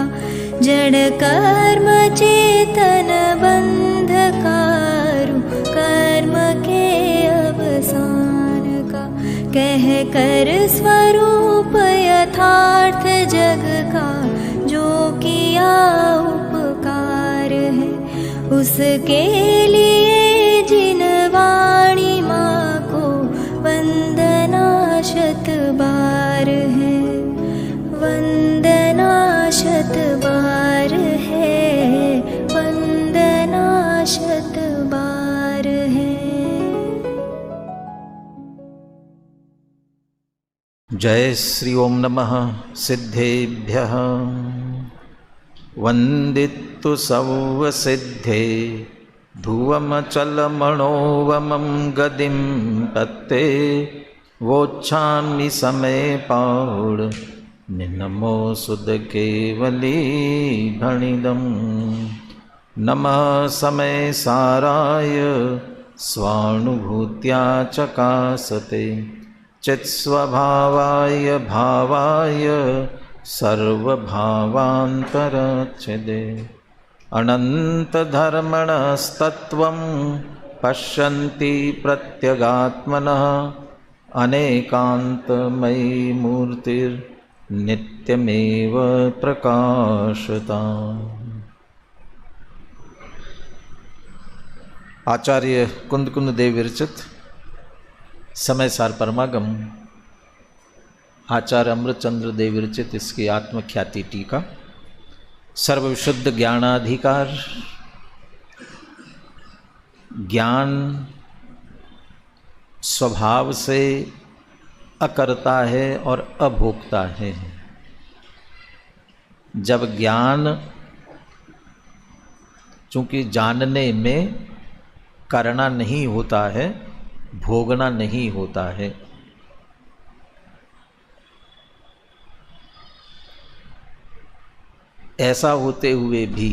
का, जड़ कर्म चेतन बंधकारु कर्म के अवसान का, कह कर स्वरूप यथार्थ जग का, जो किया उपकार है उसके लिए जिन वाणी माँ को वंदना शत बार है, वंदना शत बार है, वंदना शत बार है। जय श्री ओम नमः सिद्धेभ्यः वंदितु सौवसिद्धे ध्रुवमचलमणोवमं गदिं पत्ते वोच्छामि समय पाउड निनमो सुद केवली भणिदम् नमः समय साराय स्वानुभूत्या चकासते चित्स्वभावाय भावाय सर्वभावान्तरच्छेदे अनन्तधर्मणस्तत्त्वं पश्यन्ति प्रत्यगात्मनः अनेकान्तमयी मूर्तिर्नित्यमेव प्रकाशता। आचार्य कुंद देव विरचित समय सार परमागम आचार्य अमृतचंद्र देव विरचित इसकी आत्मख्याति टीका। सर्वविशुद्ध ज्ञानाधिकार, ज्ञान स्वभाव से अकर्ता है और अभोक्ता है। जब ज्ञान, चूंकि जानने में करना नहीं होता है, भोगना नहीं होता है, ऐसा होते हुए भी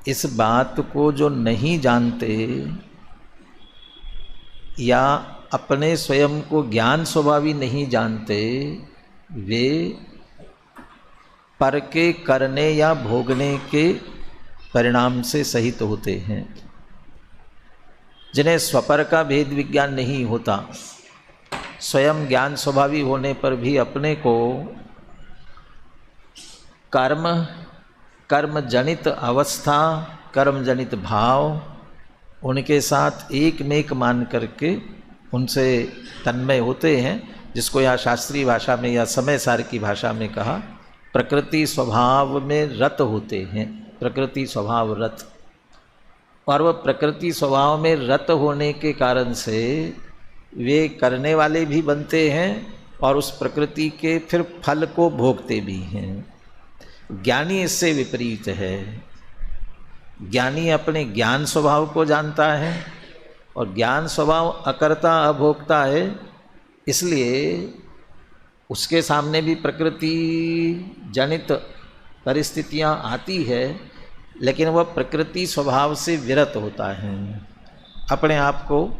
इस बात को जो नहीं जानते या अपने स्वयं को ज्ञान स्वभावी नहीं जानते, वे पर के करने या भोगने के परिणाम से सहित होते हैं। जिन्हें स्वपर का भेद विज्ञान नहीं होता, स्वयं ज्ञान स्वभावी होने पर भी अपने को कर्म, कर्म जनित अवस्था, कर्म जनित भाव, उनके साथ एक में एक मान करके उनसे तन्मय होते हैं, जिसको यहाँ शास्त्रीय भाषा में या समय सार की भाषा में कहा प्रकृति स्वभाव में रत होते हैं। प्रकृति स्वभाव रत, और वह प्रकृति स्वभाव में रत होने के कारण से वे करने वाले भी बनते हैं और उस प्रकृति के फिर फल को भोगते भी हैं। ज्ञानी इससे विपरीत है। ज्ञानी अपने ज्ञान स्वभाव को जानता है और ज्ञान स्वभाव अकर्ता अभोक्ता है, इसलिए उसके सामने भी प्रकृति जनित परिस्थितियां आती है, लेकिन वह प्रकृति स्वभाव से विरत होता है, अपने आप को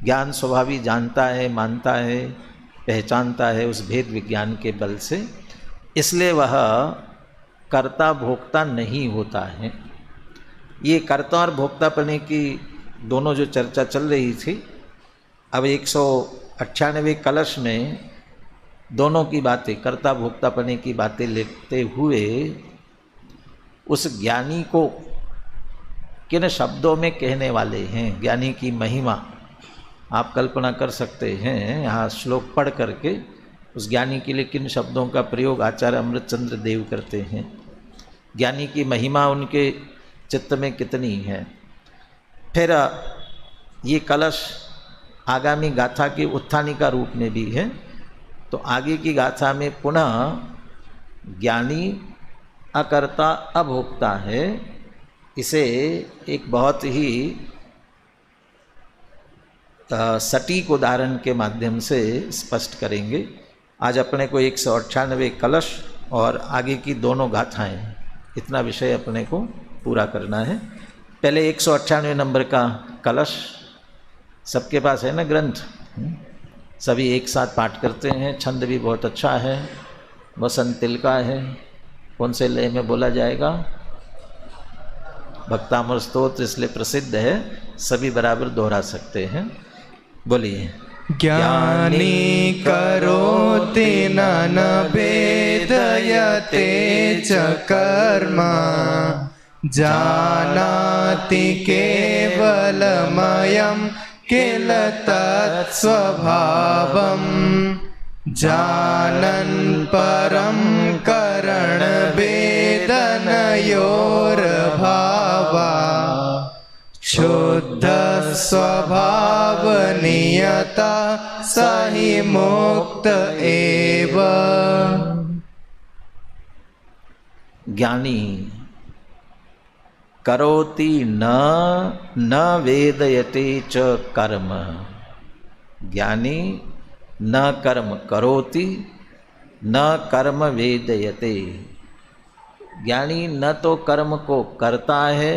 ज्ञान स्वभावी जानता है, मानता है, पहचानता है उस भेद विज्ञान के बल से, इसलिए वह कर्ता भोक्ता नहीं होता है। ये कर्ता और भोक्तापने की दोनों जो चर्चा चल रही थी, अब 198वें कलश में दोनों की बातें, कर्ता भोक्तापने की बातें लेते हुए उस ज्ञानी को किन शब्दों में कहने वाले हैं, ज्ञानी की महिमा आप कल्पना कर सकते हैं। यहाँ श्लोक पढ़ करके उस ज्ञानी के लिए किन शब्दों का प्रयोग आचार्य अमृतचंद्र देव करते हैं, ज्ञानी की महिमा उनके चित्त में कितनी है। फिर ये कलश आगामी गाथा की उत्थानिका रूप में भी है, तो आगे की गाथा में पुनः ज्ञानी अकर्ता अभोक्ता है, इसे एक बहुत ही सटीक उदाहरण के माध्यम से स्पष्ट करेंगे। आज अपने को 198 कलश और आगे की दोनों गाथाएं, इतना विषय अपने को पूरा करना है। पहले 198 नंबर का कलश, सबके पास है ना ग्रंथ, सभी एक साथ पाठ करते हैं, छंद भी बहुत अच्छा है, वसंत तिलका है। कौन से लय में बोला जाएगा? भक्तामृत स्तोत्र इसलिए प्रसिद्ध है, सभी बराबर दोहरा सकते हैं। बोलिए। ज्ञानी करोति न वेदयते च कर्म, जानाति केवलमयं किल तत्स्वभावम्, जानन् परं करणवेदनयोर्भावा, शुद्ध स्वभाव नियता सहि मुक्त एव। ज्ञानी करोति न वेदयते च कर्म। ज्ञानी न कर्म करोति न कर्म वेदयते। ज्ञानी न तो कर्म को करता है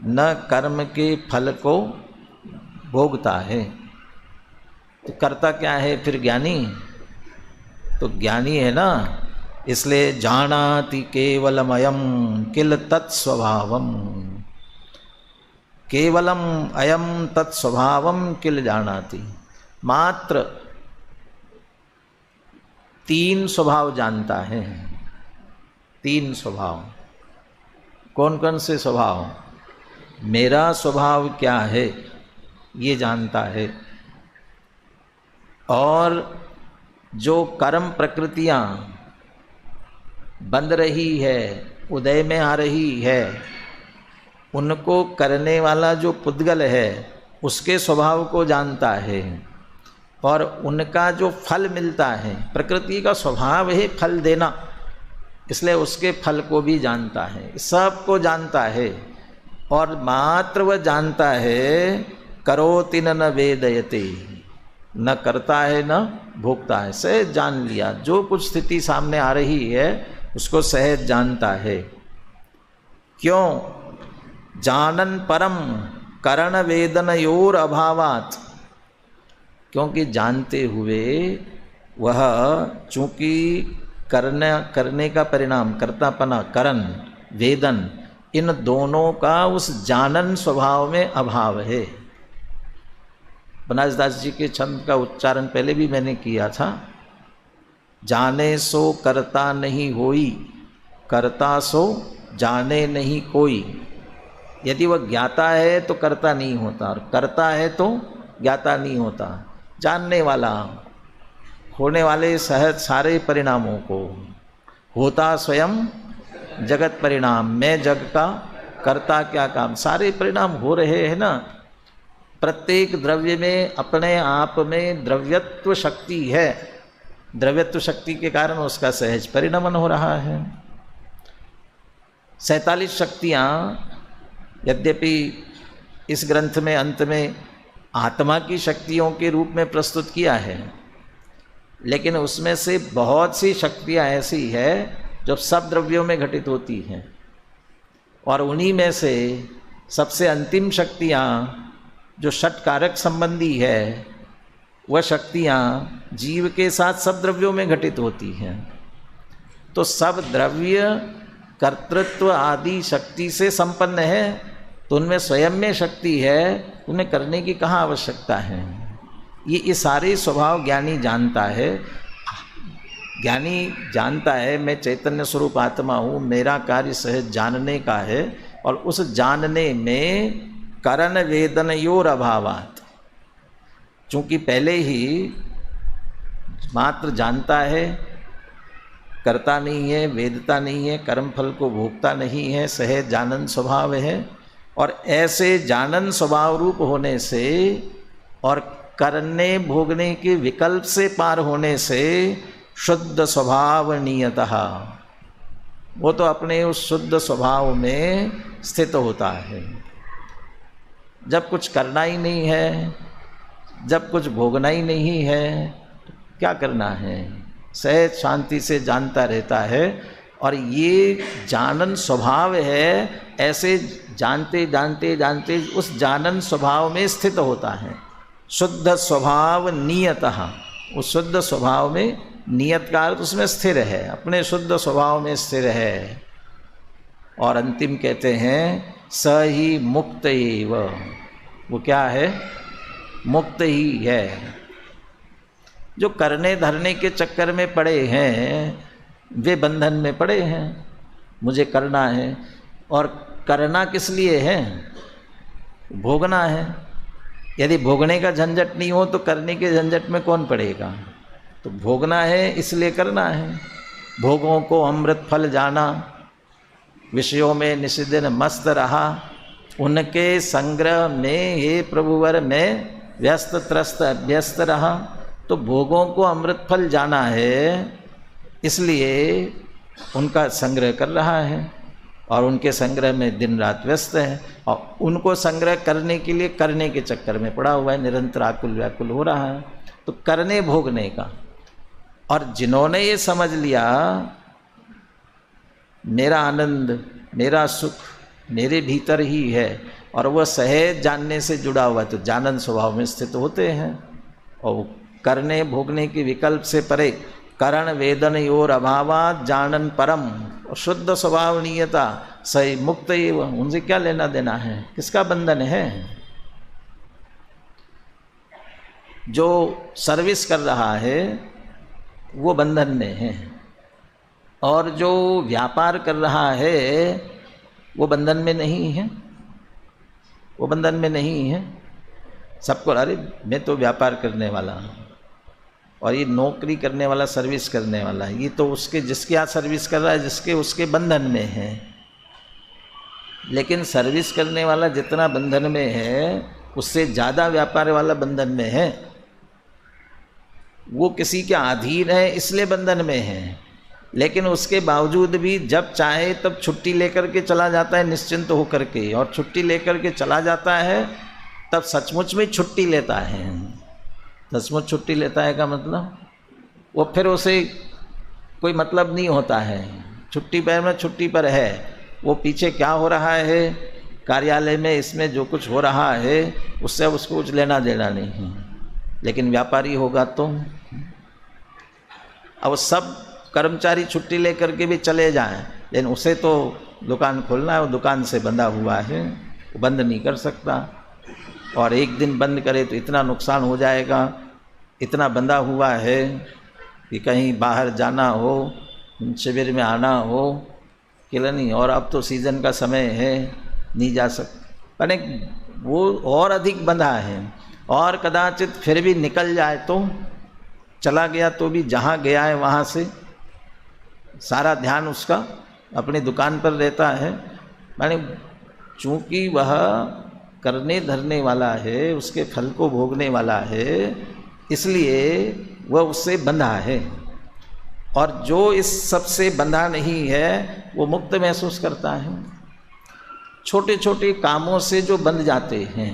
न कर्म के फल को भोगता है। तो करता क्या है फिर ज्ञानी? तो ज्ञानी है ना, इसलिए जानाति केवलमयम किल तत्स्वभावम। केवलम अयम तत्स्वभावम किल जानाति। मात्र 3 स्वभाव जानता है। 3 स्वभाव। कौन कौन से स्वभाव? मेरा स्वभाव क्या है ये जानता है, और जो कर्म प्रकृतियां बंध रही है, उदय में आ रही है, उनको करने वाला जो पुद्गल है उसके स्वभाव को जानता है, और उनका जो फल मिलता है, प्रकृति का स्वभाव है फल देना, इसलिए उसके फल को भी जानता है, सबको जानता है। और मात्र वह जानता है करोति न वेदयते, न करता है न भोगता है। सहज जान लिया, जो कुछ स्थिति सामने आ रही है उसको सहज जानता है। क्यों? जानन परम करण वेदनयोर अभावात। क्योंकि जानते हुए वह चूंकि करने का परिणाम, कर्तापना, करण, वेदन, इन दोनों का उस जानन स्वभाव में अभाव है। बनारसदास जी के छंद का उच्चारण पहले भी मैंने किया था। जाने सो करता नहीं होई, करता सो जाने नहीं कोई। यदि वह ज्ञाता है तो करता नहीं होता, और करता है तो ज्ञाता नहीं होता। जानने वाला होने वाले सहज सारे परिणामों को, होता स्वयं जगत परिणाम, मैं जग का करता क्या काम। सारे परिणाम हो रहे हैं ना। प्रत्येक द्रव्य में अपने आप में द्रव्यत्व शक्ति है, द्रव्यत्व शक्ति के कारण उसका सहज परिणमन हो रहा है। 47 शक्तियाँ यद्यपि इस ग्रंथ में अंत में आत्मा की शक्तियों के रूप में प्रस्तुत किया है, लेकिन उसमें से बहुत सी शक्तियाँ ऐसी है जो सब द्रव्यों में घटित होती हैं, और उन्हीं में से सबसे अंतिम शक्तियाँ जो षटकारक संबंधी है, वह शक्तियाँ जीव के साथ सब द्रव्यों में घटित होती हैं। तो सब द्रव्य कर्तृत्व आदि शक्ति से संपन्न है, तो उनमें स्वयं में शक्ति है, उन्हें करने की कहाँ आवश्यकता है। ये सारे स्वभाव ज्ञानी जानता है। ज्ञानी जानता है मैं चैतन्य स्वरूप आत्मा हूँ, मेरा कार्य सहज जानने का है, और उस जानने में करण वेदनयोर अभावात, चूँकि पहले ही मात्र जानता है, करता नहीं है, वेदता नहीं है, कर्म फल को भोगता नहीं है, सहज जानन स्वभाव है। और ऐसे जानन स्वभाव रूप होने से और करने भोगने के विकल्प से पार होने से शुद्ध स्वभाव नियतः, वो तो अपने उस शुद्ध स्वभाव में स्थित होता है। जब कुछ करना ही नहीं है, जब कुछ भोगना ही नहीं है, तो क्या करना है? सहज शांति से जानता रहता है। और ये जानन स्वभाव है, ऐसे जानते जानते जानते उस जानन स्वभाव में स्थित होता है। शुद्ध स्वभाव नियतः, उस शुद्ध स्वभाव में नियत का अर्थ उसमें स्थिर है, अपने शुद्ध स्वभाव में स्थिर है। और अंतिम कहते हैं स ही मुक्त एव, वो क्या है? मुक्त ही है। जो करने धरने के चक्कर में पड़े हैं वे बंधन में पड़े हैं। मुझे करना है, और करना किस लिए है? भोगना है। यदि भोगने का झंझट नहीं हो तो करने के झंझट में कौन पड़ेगा? तो भोगना है इसलिए करना है। भोगों को अमृत फल जाना, विषयों में निशिदिन मस्त रहा, उनके संग्रह में हे प्रभुवर में व्यस्त त्रस्त अभ्यस्त रहा। तो भोगों को अमृत फल जाना है, इसलिए उनका संग्रह कर रहा है और उनके संग्रह में दिन रात व्यस्त है, और उनको संग्रह करने के लिए करने के चक्कर में पड़ा हुआ है, निरंतर आकुल व्याकुल हो रहा है। तो करने भोगने का। और जिन्होंने ये समझ लिया मेरा आनंद मेरा सुख मेरे भीतर ही है, और वह सहज जानने से जुड़ा हुआ है, तो जानन स्वभाव में स्थित होते हैं। और करने भोगने के विकल्प से परे करण वेदन योर अभावात जानन परम, और शुद्ध स्वभाव नियता सही मुक्त एव, उनसे क्या लेना देना है? किसका बंधन है? जो सर्विस कर रहा है वो बंधन में है, और जो व्यापार कर रहा है वो बंधन में नहीं है। वो बंधन में नहीं है। सबको अरे मैं तो व्यापार करने वाला हूँ, और ये नौकरी करने वाला सर्विस करने वाला है, ये तो उसके जिसके यहाँ सर्विस कर रहा है जिसके उसके बंधन में है। लेकिन सर्विस करने वाला जितना बंधन में है उससे ज़्यादा व्यापार वाला बंधन में है। वो किसी के अधीन है इसलिए बंधन में है, लेकिन उसके बावजूद भी जब चाहे तब छुट्टी लेकर के चला जाता है निश्चिंत होकर के, और छुट्टी लेकर के चला जाता है तब सचमुच में छुट्टी लेता है। सचमुच छुट्टी लेता है का मतलब वो फिर उसे कोई मतलब नहीं होता है, छुट्टी पर में छुट्टी पर है, वो पीछे क्या हो रहा है कार्यालय में इसमें जो कुछ हो रहा है उससे उसको कुछ लेना देना नहीं है। लेकिन व्यापारी होगा तो अब सब कर्मचारी छुट्टी लेकर के भी चले जाएं, लेकिन उसे तो दुकान खोलना है, वो दुकान से बंधा हुआ है, वो बंद नहीं कर सकता। और एक दिन बंद करे तो इतना नुकसान हो जाएगा, इतना बंधा हुआ है कि कहीं बाहर जाना हो, शिविर में आना हो कि नहीं, और अब तो सीज़न का समय है नहीं जा सकता, अरे वो और अधिक बंधा है। और कदाचित फिर भी निकल जाए तो चला गया तो भी जहाँ गया है वहाँ से सारा ध्यान उसका अपनी दुकान पर रहता है। माने चूँकि वह करने धरने वाला है, उसके फल को भोगने वाला है, इसलिए वह उससे बंधा है। और जो इस सब से बंधा नहीं है वो मुक्त महसूस करता है। छोटे छोटे कामों से जो बंध जाते हैं,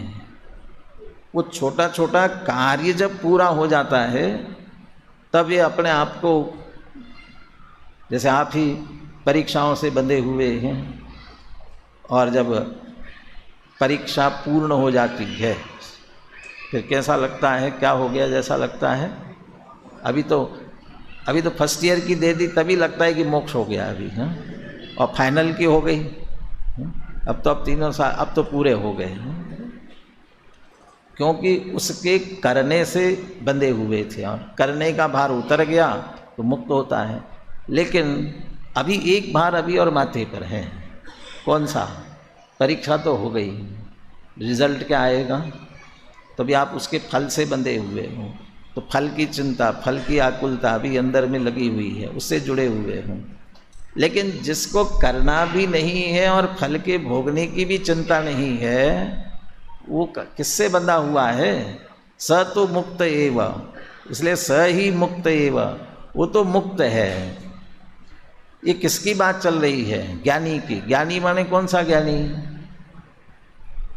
वो छोटा छोटा कार्य जब पूरा हो जाता है तब ये अपने आप को, जैसे आप ही परीक्षाओं से बंधे हुए हैं, और जब परीक्षा पूर्ण हो जाती है फिर कैसा लगता है, क्या हो गया जैसा लगता है। अभी तो फर्स्ट ईयर की दे दी तभी लगता है कि मोक्ष हो गया अभी, हाँ? और फाइनल की हो गई, अब तो 3 साल अब तो पूरे हो गए, क्योंकि उसके करने से बंधे हुए थे, और करने का भार उतर गया तो मुक्त होता है। लेकिन अभी एक भार अभी और माथे पर है, कौन सा? परीक्षा तो हो गई, रिजल्ट क्या आएगा, तो भी आप उसके फल से बंधे हुए हो, तो फल की चिंता, फल की आकुलता भी अंदर में लगी हुई है, उससे जुड़े हुए हो। लेकिन जिसको करना भी नहीं है और फल के भोगने की भी चिंता नहीं है, वो किससे बंधा हुआ है? स तो मुक्त एव, इसलिए स ही मुक्त एव, वो तो मुक्त है। ये किसकी बात चल रही है? ज्ञानी की। ज्ञानी माने कौन सा ज्ञानी?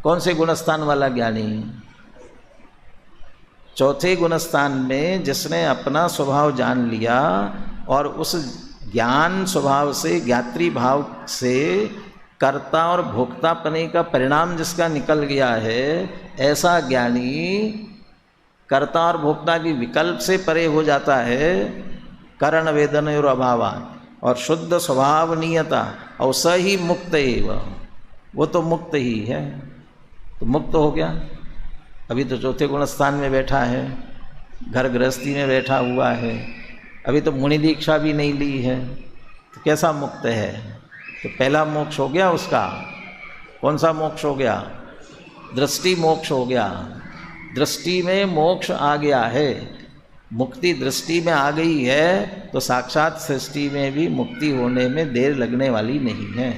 कौन से गुणस्थान वाला ज्ञानी? चौथे गुणस्थान में जिसने अपना स्वभाव जान लिया और उस ज्ञान स्वभाव से, ज्ञात्री भाव से कर्ता और भोक्तापने का परिणाम जिसका निकल गया है, ऐसा ज्ञानी कर्ता और भोक्ता की विकल्प से परे हो जाता है, करण वेदन और अभावान, और शुद्ध स्वभाव नियता, और स ही मुक्त एव, वो तो मुक्त ही है। तो मुक्त हो गया। अभी तो चौथे गुण स्थान में बैठा है, घर गृहस्थी में बैठा हुआ है, अभी तो मुनि दीक्षा भी नहीं ली है, तो कैसा मुक्त है? तो पहला मोक्ष हो गया उसका। कौन सा मोक्ष हो गया? दृष्टि मोक्ष हो गया। दृष्टि में मोक्ष आ गया है, मुक्ति दृष्टि में आ गई है, तो साक्षात सृष्टि में भी मुक्ति होने में देर लगने वाली नहीं है।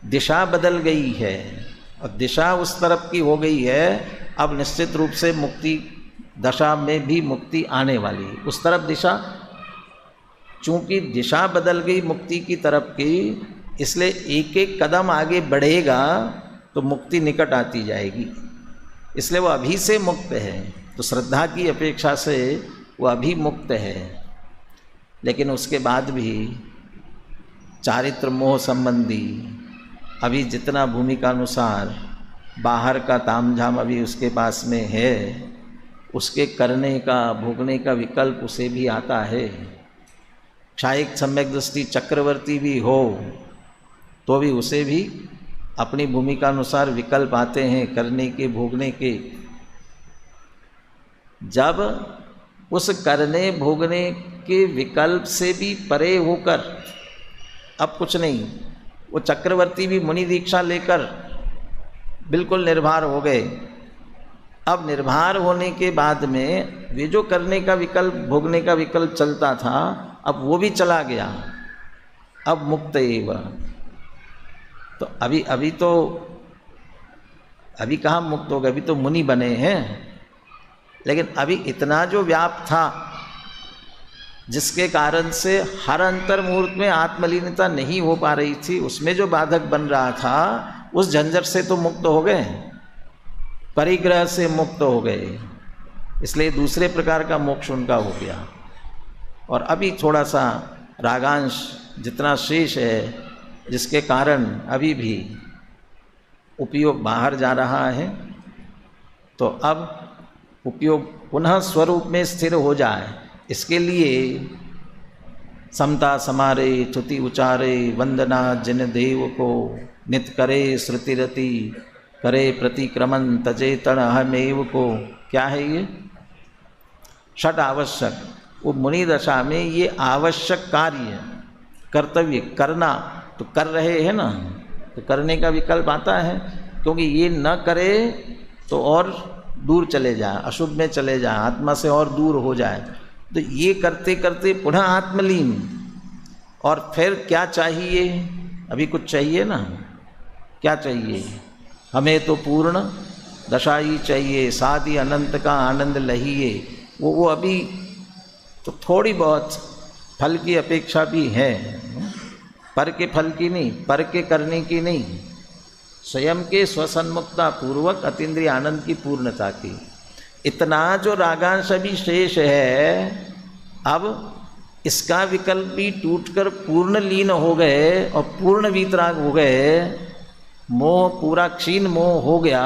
दिशा बदल गई है, और दिशा उस तरफ की हो गई है, अब निश्चित रूप से मुक्ति दशा में भी मुक्ति आने वाली है। उस तरफ दिशा, चूंकि दिशा बदल गई मुक्ति की तरफ की, इसलिए एक एक कदम आगे बढ़ेगा तो मुक्ति निकट आती जाएगी, इसलिए वो अभी से मुक्त है। तो श्रद्धा की अपेक्षा से वो अभी मुक्त है, लेकिन उसके बाद भी चारित्र मोह संबंधी अभी जितना भूमिका अनुसार बाहर का तामझाम अभी उसके पास में है, उसके करने का भोगने का विकल्प उसे भी आता है। क्षायिक सम्यक दृष्टि चक्रवर्ती भी हो तो भी उसे भी अपनी भूमिका अनुसार विकल्प आते हैं करने के भोगने के। जब उस करने भोगने के विकल्प से भी परे होकर अब कुछ नहीं, वो चक्रवर्ती भी मुनि दीक्षा लेकर बिल्कुल निर्भर हो गए। अब निर्भर होने के बाद में वे जो करने का विकल्प भोगने का विकल्प चलता था, अब वो भी चला गया, अब मुक्त एव। तो अभी कहाँ मुक्त हो गए? अभी तो मुनि बने हैं, लेकिन अभी इतना जो व्याप था जिसके कारण से हर अंतर मुहूर्त में आत्मलीनता नहीं हो पा रही थी, उसमें जो बाधक बन रहा था, उस झंझट से तो मुक्त हो गए, परिग्रह से मुक्त हो गए, इसलिए दूसरे प्रकार का मोक्ष उनका हो गया। और अभी थोड़ा सा रागांश जितना शेष है, जिसके कारण अभी भी उपयोग बाहर जा रहा है, तो अब उपयोग पुनः स्वरूप में स्थिर हो जाए, इसके लिए समता समारे स्तुति उचारे वंदना जिन देव को, नित करे श्रुति रति करे प्रतिक्रमण तजे तण अहमेव को। क्या है ये? षट आवश्यक। वो मुनि दशा में ये आवश्यक कार्य कर्तव्य करना तो कर रहे हैं ना, तो करने का विकल्प आता है, क्योंकि ये न करे तो और दूर चले जाए, अशुभ में चले जाए, आत्मा से और दूर हो जाए। तो ये करते करते पुनः आत्मलीन, और फिर क्या चाहिए? अभी कुछ चाहिए ना? क्या चाहिए? हमें तो पूर्ण दशा ही चाहिए, साथ ही अनंत का आनंद लहिए। वो अभी तो थोड़ी बहुत फल की अपेक्षा भी है, पर के फल की नहीं, पर के करने की नहीं, स्वयं के स्वसन्मुखता पूर्वक अतीन्द्रिय आनंद की पूर्णता की। इतना जो रागांश अभी शेष है, अब इसका विकल्प भी टूटकर पूर्ण लीन हो गए और पूर्ण वीतराग हो गए, मोह पूरा क्षीण मोह हो गया,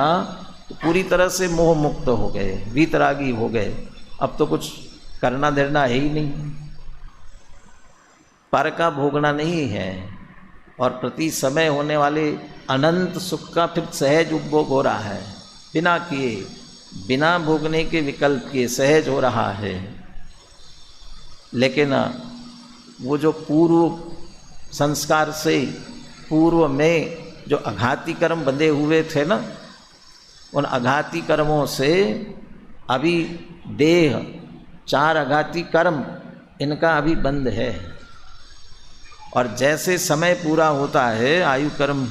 तो पूरी तरह से मोह मुक्त हो गए, वीतरागी हो गए। अब तो कुछ करना धरना है ही नहीं, पर का भोगना नहीं है, और प्रति समय होने वाले अनंत सुख का फिर सहज उपभोग हो रहा है, बिना किए, बिना भोगने के विकल्प के सहज हो रहा है। लेकिन वो जो पूर्व संस्कार से पूर्व में जो अघाती कर्म बंधे हुए थे ना, उन अघाती कर्मों से अभी देह, 4 अघाती कर्म इनका अभी बंध है। और जैसे समय पूरा होता है, आयु कर्म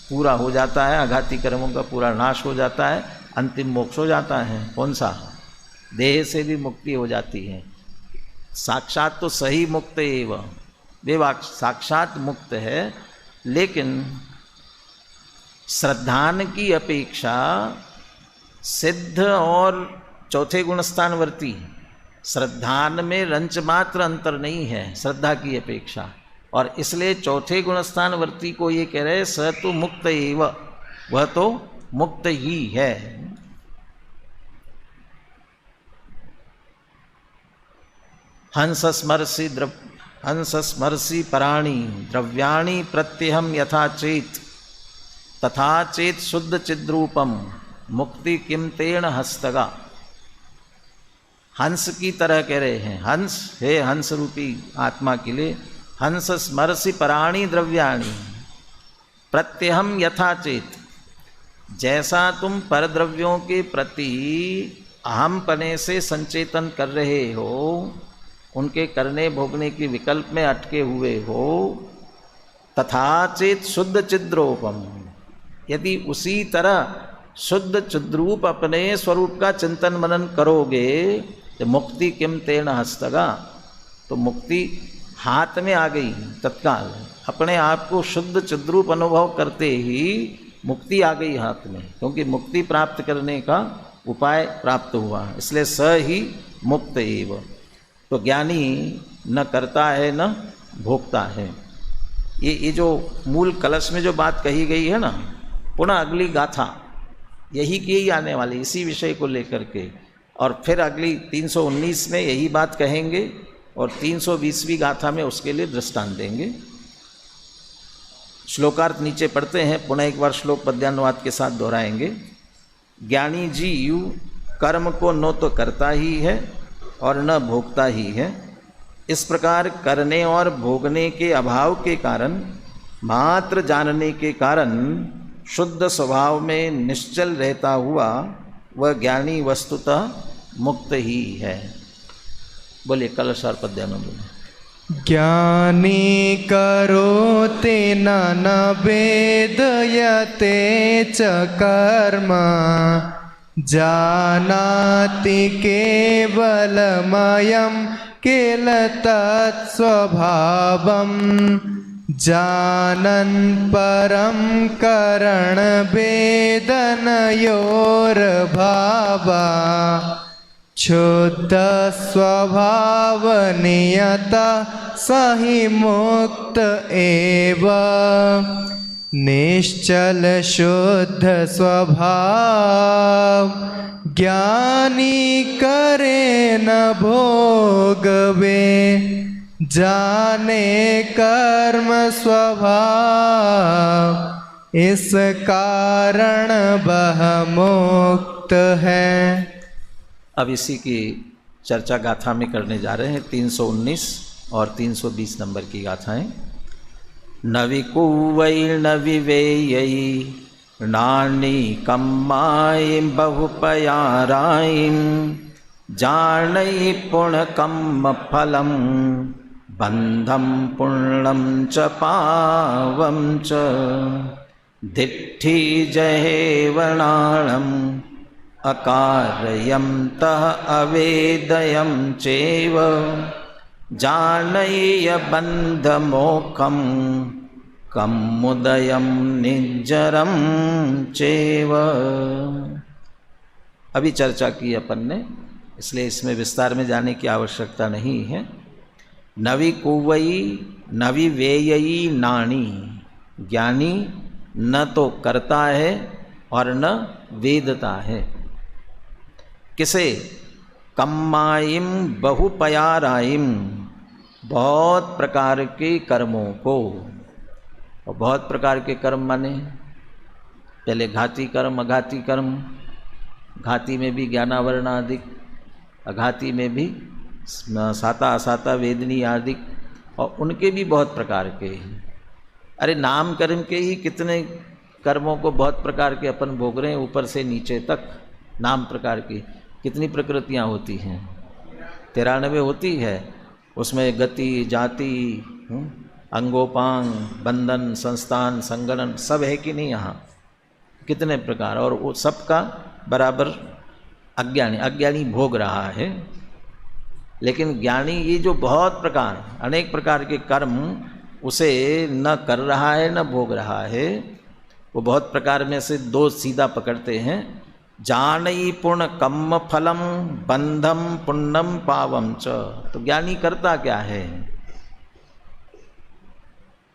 पूरा हो जाता है, अघाती कर्मों का पूरा नाश हो जाता है, अंतिम मोक्ष हो जाता है। कौन सा? देह से भी मुक्ति हो जाती है। साक्षात तो सही मुक्त एव, वे साक्षात मुक्त है, लेकिन श्रद्धान की अपेक्षा सिद्ध और चौथे गुणस्थानवर्ती, श्रद्धान में रंच मात्र अंतर नहीं है श्रद्धा की अपेक्षा, और इसलिए चौथे गुणस्थानवर्ती को ये कह रहे स तो मुक्त एव, वह तो मुक्त ही है। हंस स्मरसि पराणि द्रव्याणि प्रत्यहम यथा चेत तथा चेत शुद्ध चिद्रूपम मुक्ति किम तेण हस्तगा। हंस की तरह कह रहे हैं, हंस हे हंस रूपी आत्मा के लिए, हंस स्मरसि पराणि द्रव्याणि प्रत्यहम यथा चेत, जैसा तुम परद्रव्यों के प्रति अहम पने से संचेतन कर रहे हो, उनके करने भोगने के विकल्प में अटके हुए हो, तथा चेत शुद्ध चिद्रूपम, यदि उसी तरह शुद्ध चिद्रूप अपने स्वरूप का चिंतन मनन करोगे तो मुक्ति किम तेण हस्तगा, तो मुक्ति हाथ में आ गई तत्काल। अपने आप को शुद्ध चिद्रूप अनुभव करते ही मुक्ति आ गई हाथ में, क्योंकि मुक्ति प्राप्त करने का उपाय प्राप्त हुआ, इसलिए स ही मुक्त एव। तो ज्ञानी न करता है न भोगता है। ये जो मूल कलश में जो बात कही गई है ना, पुनः अगली गाथा यही की ही आने वाली, इसी विषय को लेकर के, और फिर अगली 319 में यही बात कहेंगे और 320वीं गाथा में उसके लिए दृष्टांत देंगे। श्लोकार्थ नीचे पढ़ते हैं, पुनः एक बार श्लोक पद्यानुवाद के साथ दोहराएंगे। ज्ञानी जीव कर्म को न तो करता ही है और न भोगता ही है। इस प्रकार करने और भोगने के अभाव के कारण, मात्र जानने के कारण शुद्ध स्वभाव में निश्चल रहता हुआ वह ज्ञानी वस्तुतः मुक्त ही है। बोलिए कलशार पद्यानुवाद। ज्ञानी करोति न वेदयते च कर्म, जानाति केवलमयं किल तत्स्वभावम्, जानन् परं करणवेदनयोर्भावा, शुद्ध स्वभाव नियता स हि मुक्त एव। निश्चल शुद्ध स्वभाव ज्ञानी करे न भोगवे, जाने कर्म स्वभाव इस कारण वह मुक्त है। अब इसी की चर्चा गाथा में करने जा रहे हैं 319 और 320 नंबर की गाथाएं। न विकुवैर्न विवेयैः नानी कम्मायि बहुपयारायिं, जानैः पुण्यकम्म फलं बन्धं पुण्यं च पावं च, दिट्ठी जहेवणाणम् अकारयं तः अवेदयं चैव, जानय्य बन्धमोक्षं कम्मुदयं निज्जरं चैव। अभी चर्चा की अपन ने, इसलिए इसमें विस्तार में जाने की आवश्यकता नहीं है। नवि कुवई नवि वेयई नाणी, ज्ञानी न तो करता है और न वेदता है। किसे? कम्मायिम बहुपयारायिम, बहुत प्रकार के कर्मों को। और बहुत प्रकार के कर्म माने पहले घाती कर्म, अघाती कर्म। घाती में भी ज्ञानावरणादिक, अघाती में भी साता असाता वेदनी आदि, और उनके भी बहुत प्रकार के हैं। अरे नाम कर्म के ही कितने कर्मों को बहुत प्रकार के अपन भोग रहे हैं, ऊपर से नीचे तक नाम प्रकार की कितनी प्रकृतियां होती हैं? 93 होती है। उसमें गति, जाति, अंगोपांग, बंधन, संस्थान, संगठन सब है कि नहीं? यहाँ कितने प्रकार, और वो सबका बराबर अज्ञानी भोग रहा है। लेकिन ज्ञानी ये जो बहुत प्रकार, अनेक प्रकार के कर्म उसे न कर रहा है न भोग रहा है, वो बहुत प्रकार में से दो सीधा पकड़ते हैं। जानई पुण्य कम्म फलम बंधम पुण्यम पावम च। तो ज्ञानी करता क्या है?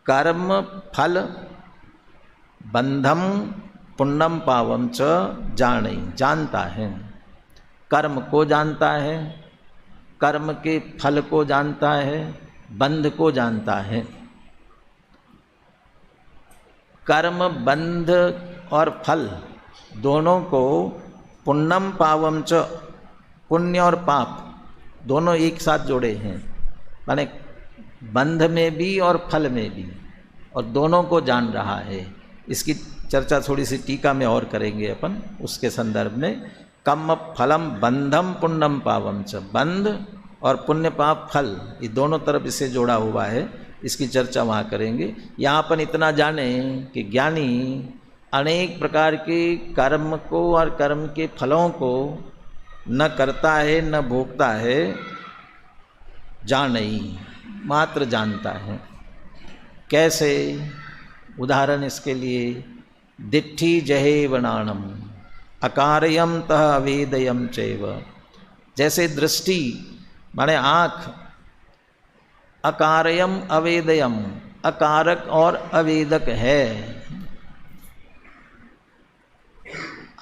कर्म फल बंधम पुण्यम पावम च जानई, जानता है। कर्म को जानता है, कर्म के फल को जानता है, बंध को जानता है। कर्म, बंध और फल दोनों को पुण्यम पावम च, पुण्य और पाप दोनों एक साथ जोड़े हैं, माने बंध में भी और फल में भी, और दोनों को जान रहा है। इसकी चर्चा थोड़ी सी टीका में और करेंगे अपन उसके संदर्भ में। कम फलम बंधम पुण्यम पावम च, बंध और पुण्य पाप फल, ये दोनों तरफ इसे जोड़ा हुआ है, इसकी चर्चा वहाँ करेंगे। यहाँ अपन इतना जाने कि ज्ञानी अनेक प्रकार के कर्म को और कर्म के फलों को न करता है न भोगता है, जान नहीं, मात्र जानता है। कैसे? उदाहरण इसके लिए, दिट्ठी जहे वनाणम अकारयम तह अवेदयम चैव। जैसे दृष्टि माने आँख, अकारयम अवेदयम, अकारक और अवेदक है।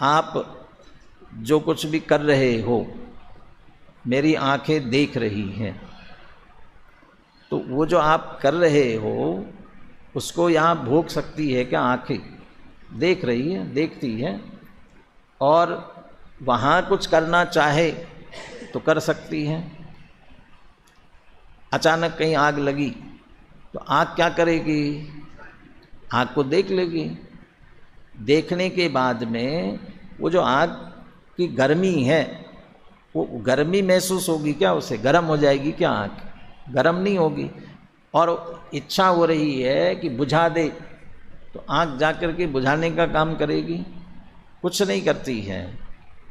आप जो कुछ भी कर रहे हो, मेरी आंखें देख रही हैं, तो वो जो आप कर रहे हो उसको यहाँ भोग सकती है क्या? आंखें देख रही है, देखती है, और वहाँ कुछ करना चाहे तो कर सकती है। अचानक कहीं आग लगी तो आँख क्या करेगी? आँख को देख लेगी। देखने के बाद में वो जो आग की गर्मी है, वो गर्मी महसूस होगी क्या? उसे गर्म हो जाएगी क्या? आँख गर्म नहीं होगी। और इच्छा हो रही है कि बुझा दे, तो आँख जाकर के बुझाने का काम करेगी? कुछ नहीं करती है।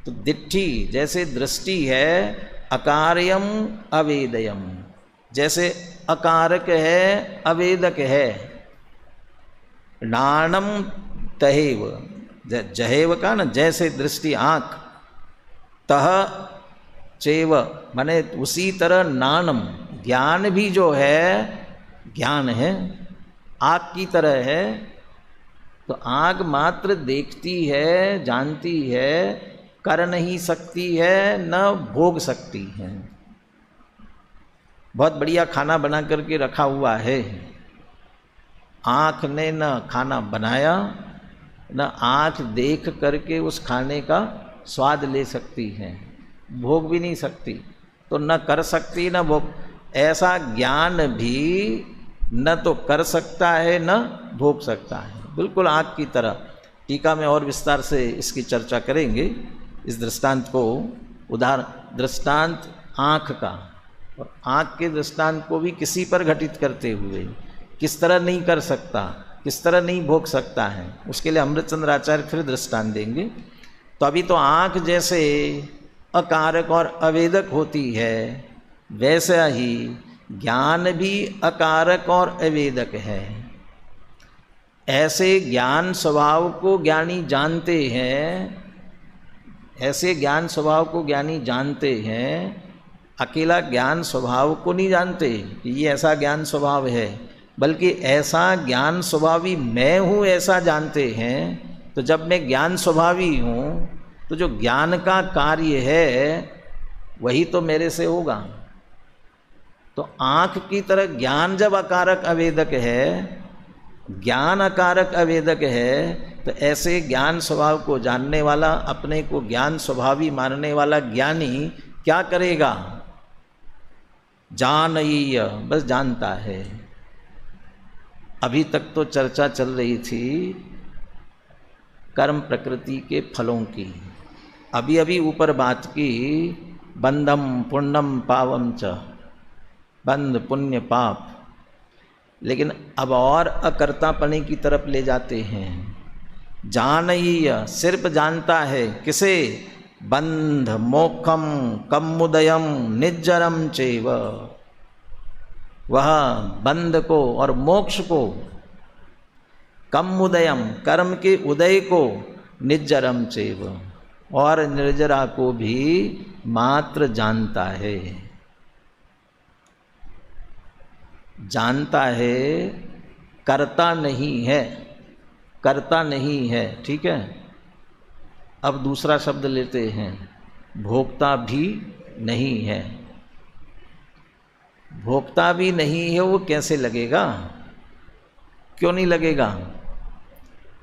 तो दिट्ठी जैसे दृष्टि है, अकार्यम अवेदयम, जैसे अकारक है अवेदक है। नाणम तहेव, जहेव का ना, जैसे दृष्टि आँख, तह चेव माने उसी तरह नानम, ज्ञान भी जो है, ज्ञान है आँख की तरह है। तो आँख मात्र देखती है, जानती है, कर नहीं सकती है, न भोग सकती है। बहुत बढ़िया खाना बना करके रखा हुआ है, आँख ने न खाना बनाया, न आँख देख करके उस खाने का स्वाद ले सकती है, भोग भी नहीं सकती, तो न कर सकती न भोग। ऐसा ज्ञान भी न तो कर सकता है न भोग सकता है, बिल्कुल आँख की तरह। टीका में और विस्तार से इसकी चर्चा करेंगे, इस दृष्टांत को। उदाहरण दृष्टांत आँख का, और आँख के दृष्टांत को भी किसी पर घटित करते हुए किस तरह नहीं कर सकता, किस तरह नहीं भोग सकता है, उसके लिए अमृतचंद्र आचार्य फिर दृष्टांत देंगे। तो अभी तो आँख जैसे अकारक और अवेदक होती है, वैसा ही ज्ञान भी अकारक और अवेदक है। ऐसे ज्ञान स्वभाव को ज्ञानी जानते हैं, ऐसे ज्ञान स्वभाव को ज्ञानी जानते हैं। अकेला ज्ञान स्वभाव को नहीं जानते कि ये ऐसा ज्ञान स्वभाव है, बल्कि ऐसा ज्ञान स्वभावी मैं हूँ ऐसा जानते हैं। तो जब मैं ज्ञान स्वभावी हूँ, तो जो ज्ञान का कार्य है वही तो मेरे से होगा। तो आँख की तरह ज्ञान जब अकारक अवेदक है, ज्ञान अकारक अवेदक है, तो ऐसे ज्ञान स्वभाव को जानने वाला, अपने को ज्ञान स्वभावी मानने वाला ज्ञानी क्या करेगा? जानईय, बस जानता है। अभी तक तो चर्चा चल रही थी कर्म प्रकृति के फलों की, अभी अभी ऊपर बात की बंधम पुण्यम पावम च, बंध पुण्य पाप। लेकिन अब और अकर्तापने की तरफ ले जाते हैं। जानईय, सिर्फ जानता है, किसे? बंध मोक्षम कम्मुदयम निज्जरम चैव, वह बंध को और मोक्ष को, कम्मुदयम कर्म के उदय को, निज्जरम चैव और निर्जरा को भी मात्र जानता है। जानता है, करता नहीं है, करता नहीं है, ठीक है। अब दूसरा शब्द लेते हैं, भोक्ता भी नहीं है। भोगता भी नहीं है, वो कैसे लगेगा? क्यों नहीं लगेगा?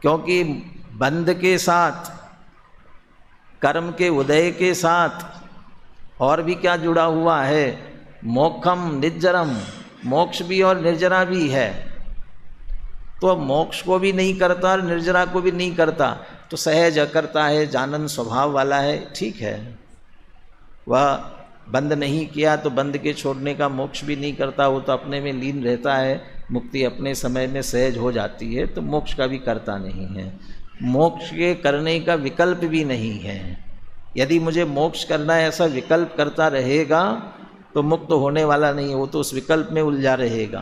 क्योंकि बंध के साथ, कर्म के उदय के साथ और भी क्या जुड़ा हुआ है? मोक्षम निर्जरम, मोक्ष भी और निर्जरा भी है। तो मोक्ष को भी नहीं करता और निर्जरा को भी नहीं करता, तो सहज करता है, जानन स्वभाव वाला है, ठीक है। वह बंद नहीं किया तो बंद के छोड़ने का मोक्ष भी नहीं करता, वो तो अपने में लीन रहता है, मुक्ति अपने समय में सहज हो जाती है, तो मोक्ष का भी करता नहीं है। मोक्ष के करने का विकल्प भी नहीं है। यदि मुझे मोक्ष करना है ऐसा विकल्प करता रहेगा तो मुक्त होने वाला नहीं है, वो तो उस विकल्प में उलझा रहेगा।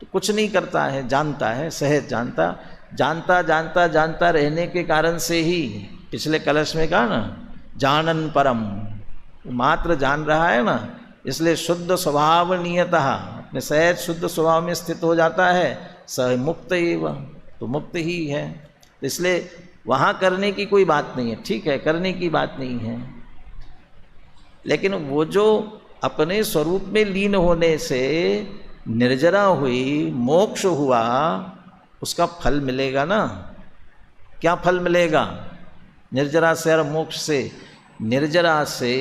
तो कुछ नहीं करता है, जानता है, सहज जानता, जानता जानता जानता रहने के कारण से ही पिछले कलश में कहा ना, जानन परम, मात्र जान रहा है ना, इसलिए शुद्ध स्वभाव नियतः, अपने सहज शुद्ध स्वभाव में स्थित हो जाता है, सह मुक्त एवं, तो मुक्त ही है। इसलिए वहाँ करने की कोई बात नहीं है, ठीक है, करने की बात नहीं है। लेकिन वो जो अपने स्वरूप में लीन होने से निर्जरा हुई, मोक्ष हुआ, उसका फल मिलेगा ना। क्या फल मिलेगा? निर्जरा से और मोक्ष से, निर्जरा से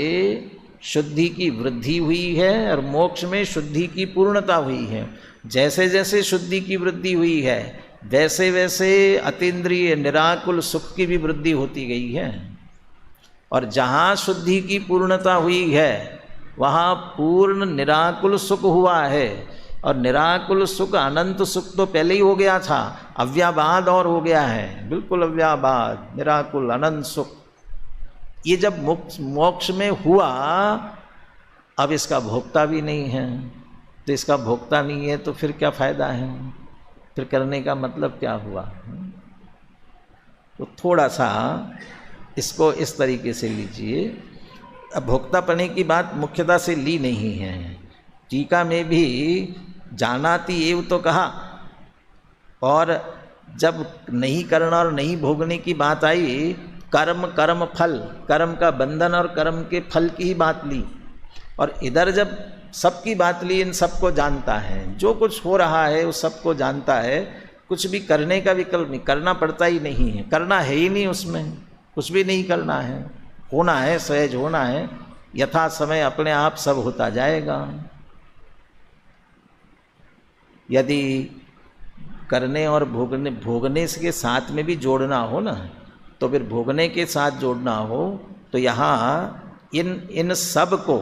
शुद्धि की वृद्धि हुई है और मोक्ष में शुद्धि की पूर्णता हुई है। जैसे जैसे शुद्धि की वृद्धि हुई है वैसे वैसे अतीन्द्रिय निराकुल सुख की भी वृद्धि होती गई है। और जहाँ शुद्धि की पूर्णता हुई है वहाँ पूर्ण निराकुल सुख हुआ है। और निराकुल सुख, अनंत सुख तो पहले ही हो गया था, अव्याबाद और हो गया है, बिल्कुल अव्याबाद, निराकुल अनंत सुख। ये जब मोक्ष में हुआ, अब इसका भोक्ता भी नहीं है। तो इसका भोक्ता नहीं है तो फिर क्या फायदा है? फिर करने का मतलब क्या हुआ? तो थोड़ा सा इसको इस तरीके से लीजिए। अब भोक्तापने की बात मुख्यता से ली नहीं है, टीका में भी जानाति एव तो कहा, और जब नहीं करना और नहीं भोगने की बात आई, कर्म कर्म फल, कर्म का बंधन और कर्म के फल की ही बात ली। और इधर जब सबकी बात ली, इन सबको जानता है, जो कुछ हो रहा है उस सबको जानता है, कुछ भी करने का विकल्प नहीं, करना पड़ता ही नहीं है, करना है ही नहीं, उसमें कुछ भी नहीं करना है, होना है, सहज होना है, यथा समय अपने आप सब होता जाएगा। यदि करने और भोगने के साथ में भी जोड़ना हो ना, तो फिर भोगने के साथ जोड़ना हो तो यहाँ इन सब को,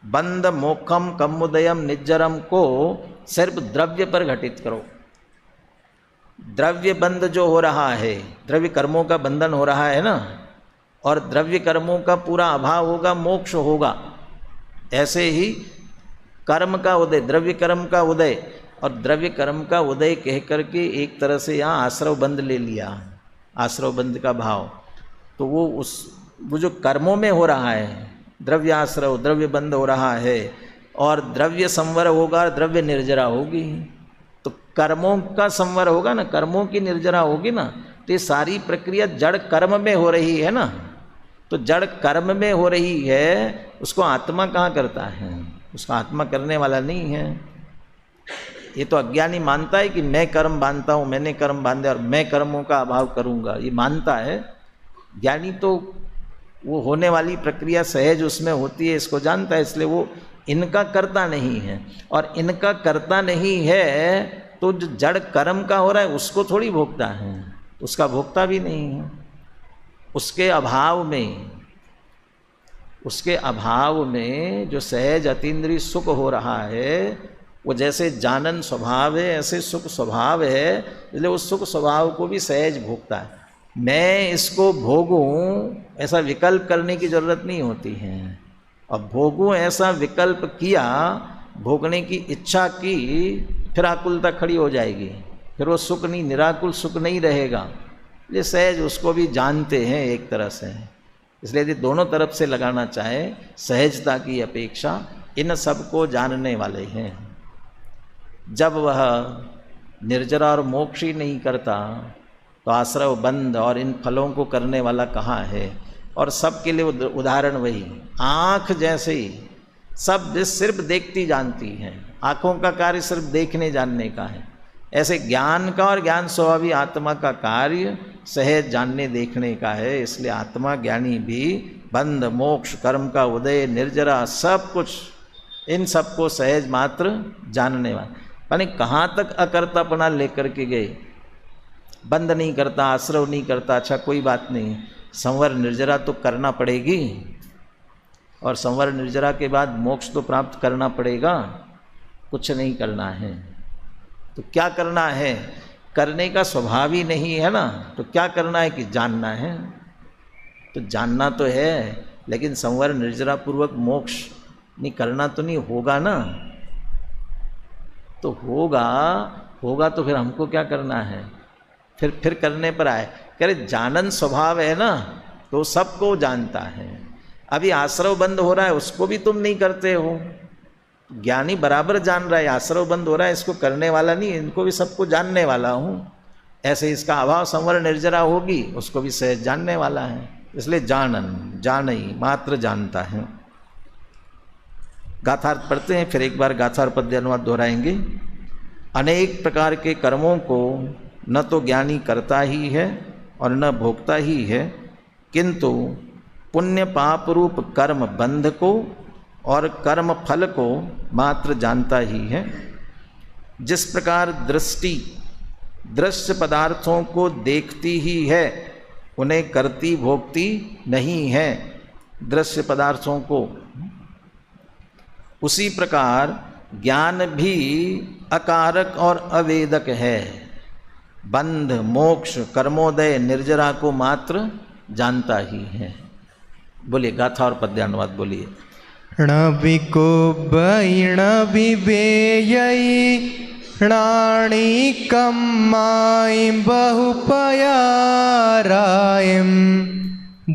बंध मोक्षम कमुदयम निज्जरम को सिर्फ द्रव्य पर घटित करो। द्रव्य बंध जो हो रहा है, द्रव्य कर्मों का बंधन हो रहा है ना, और द्रव्य कर्मों का पूरा अभाव होगा, मोक्ष होगा। ऐसे ही कर्म का उदय, द्रव्य कर्म का उदय, और द्रव्य कर्म का उदय कह करके एक तरह से यहाँ आश्रव बंध ले लिया, आश्रव बंध का भाव। तो वो जो कर्मों में हो रहा है, द्रव्य आश्रव, द्रव्य बंध हो रहा है, और द्रव्य संवर होगा, द्रव्य निर्जरा होगी। तो कर्मों का संवर होगा ना, कर्मों की निर्जरा होगी ना, तो ये सारी प्रक्रिया जड़ कर्म में हो रही है ना। तो जड़ कर्म में हो रही है, उसको आत्मा कहाँ करता है? उसका आत्मा करने वाला नहीं है। ये तो अज्ञानी मानता है कि मैं कर्म बांधता हूँ, मैंने कर्म बांधे और मैं कर्मों का अभाव करूँगा, ये मानता है। ज्ञानी तो वो होने वाली प्रक्रिया सहज उसमें होती है, इसको जानता है, इसलिए वो इनका करता नहीं है। और इनका करता नहीं है तो जो जड़ कर्म का हो रहा है उसको थोड़ी भोगता है, उसका भोगता भी नहीं है। उसके अभाव में जो सहज अतीन्द्रिय सुख हो रहा है, वो जैसे जानन स्वभाव है ऐसे सुख स्वभाव है, इसलिए उस सुख स्वभाव को भी सहज भोगता है। मैं इसको भोगूं ऐसा विकल्प करने की जरूरत नहीं होती है। और भोगूं ऐसा विकल्प किया, भोगने की इच्छा की, फिर आकुलता खड़ी हो जाएगी, फिर वो सुख नहीं, निराकुल सुख नहीं रहेगा। ये सहज उसको भी जानते हैं एक तरह से। इसलिए यदि दोनों तरफ से लगाना चाहे, सहजता की अपेक्षा इन सबको जानने वाले हैं। जब वह निर्जरा और मोक्ष ही नहीं करता तो आश्रव बंध और इन फलों को करने वाला कहाँ है? और सबके लिए उदाहरण वही, आँख जैसे ही सब सिर्फ देखती जानती हैं। आँखों का कार्य सिर्फ देखने जानने का है। ऐसे ज्ञान का और ज्ञान स्वभावी आत्मा का कार्य सहज जानने देखने का है। इसलिए आत्मा ज्ञानी भी बंध, मोक्ष, कर्म का उदय, निर्जरा, सब कुछ इन सबको सहज मात्र जानने वाला। यानी कहाँ तक अकर्तापना लेकर के गए, बंद नहीं करता, आश्रव नहीं करता, अच्छा कोई बात नहीं, संवर निर्जरा तो करना पड़ेगी, और संवर निर्जरा के बाद मोक्ष तो प्राप्त करना पड़ेगा। कुछ नहीं करना है तो क्या करना है, करने का स्वभाव ही नहीं है ना, तो क्या करना है कि जानना है। तो जानना तो है, लेकिन संवर निर्जरा पूर्वक मोक्ष नहीं करना तो नहीं होगा ना। तो होगा तो फिर हमको क्या करना है, फिर करने पर आए। कह रहे जानन स्वभाव है ना, तो सबको जानता है। अभी आश्रव बंद हो रहा है, उसको भी तुम नहीं करते हो। ज्ञानी बराबर जान रहा है, आश्रव बंद हो रहा है, इसको करने वाला नहीं, इनको भी सबको जानने वाला हूँ। ऐसे इसका अभाव संवर निर्जरा होगी, उसको भी सहज जानने वाला है। इसलिए जानन, जानई, मात्र जानता है। गाथार्थ पढ़ते हैं, फिर एक बार गाथार्थ पद्य अनुवाद दोहराएंगे। अनेक प्रकार के कर्मों को न तो ज्ञानी करता ही है और न भोगता ही है, किंतु पुण्य पाप रूप कर्म बंध को और कर्म फल को मात्र जानता ही है। जिस प्रकार दृष्टि दृश्य पदार्थों को देखती ही है, उन्हें करती भोगती नहीं है दृश्य पदार्थों को, उसी प्रकार ज्ञान भी अकारक और अवेदक है। बंध, मोक्ष, कर्मोदय, निर्जरा को मात्र जानता ही है। बोलिए गाथा और पद्यानुवाद बोलिए। ण विकुब्बैण विवेयई णाणि कम्माई बहुपयारायम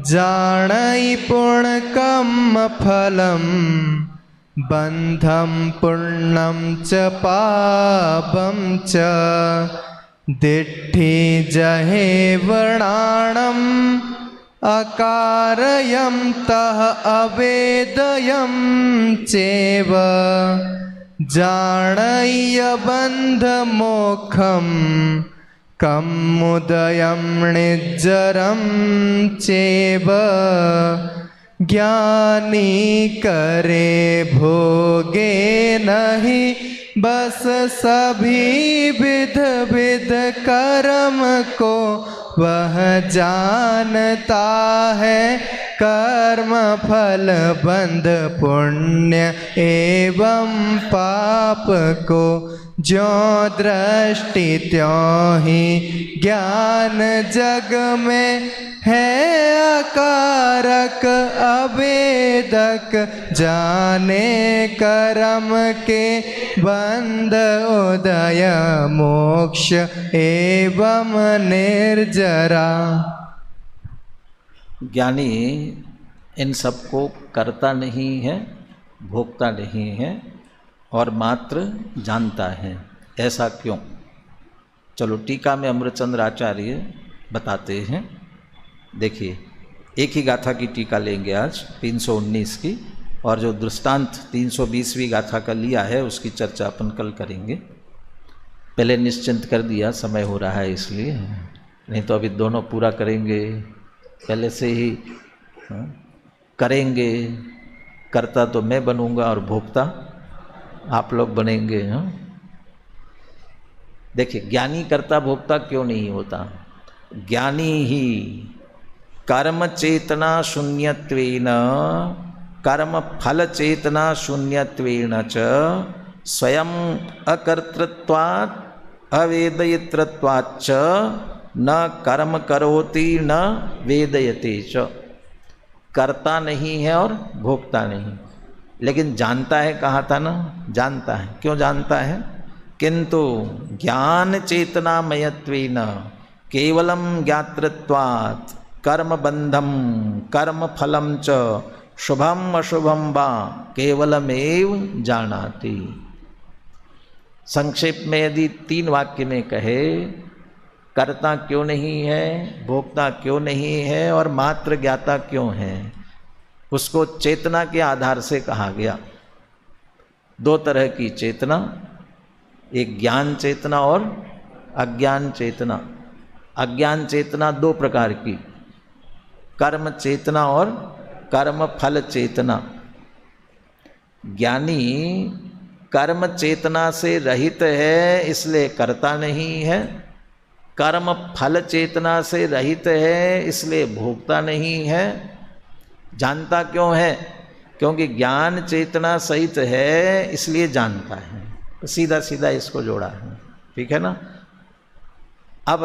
जानई पूर्ण कम्म फलम बंधम पुण्यम च पापम च दिट्ठि जहे वर्णाणम अकारयं तः अवेदयं चैव जानय बन्धमोक्षं कमुदयं निज्जरं चैव ज्ञानी करे भोगे नहीं बस सभी विध विध कर्म को वह जानता है। कर्म फल बंध पुण्य एवं पाप को ज्यों दृष्टि त्यों ही ज्ञान जग में है अकारक अवेदक जाने कर्म के बंध उदय मोक्ष एवं निर्जरा। ज्ञानी इन सबको करता नहीं है, भोगता नहीं है और मात्र जानता है। ऐसा क्यों? चलो टीका में अमृतचंद्र आचार्य बताते हैं। देखिए, एक ही गाथा की टीका लेंगे आज 319 की, और जो दृष्टांत 320वीं गाथा का लिया है उसकी चर्चा अपन कल करेंगे। पहले निश्चिंत कर दिया, समय हो रहा है इसलिए, नहीं तो अभी दोनों पूरा करेंगे, पहले से ही करेंगे। करता तो मैं बनूंगा और भोगता आप लोग बनेंगे। देखिए, ज्ञानी करता भोगता क्यों नहीं होता? ज्ञानी ही कर्म चेतना शून्यत्वेन कर्म फल चेतना शून्यत्वेन च स्वयं अकर्तृत्वात् अवेदयितृत्वाच्च न कर्म करोति न वेदयते च। करता नहीं है और भोगता नहीं, लेकिन जानता है। कहा था ना, जानता है। क्यों जानता है? किंतु ज्ञान चेतनामयत्वेन केवलम ज्ञातृत्वात् कर्म बंधम कर्म फलम च शुभम अशुभम वा केवलमेव जानाति। संक्षेप में यदि 3 वाक्य में कहे, करता क्यों नहीं है, भोक्ता क्यों नहीं है और मात्र ज्ञाता क्यों है, उसको चेतना के आधार से कहा गया। दो तरह की चेतना, एक ज्ञान चेतना और अज्ञान चेतना। अज्ञान चेतना दो प्रकार की, कर्म चेतना और कर्म फल चेतना। ज्ञानी कर्म चेतना से रहित है इसलिए करता नहीं है, कर्म फल चेतना से रहित है इसलिए भोगता नहीं है। जानता क्यों है? क्योंकि ज्ञान चेतना सहित है इसलिए जानता है। तो सीधा सीधा इसको जोड़ा है, ठीक है ना। अब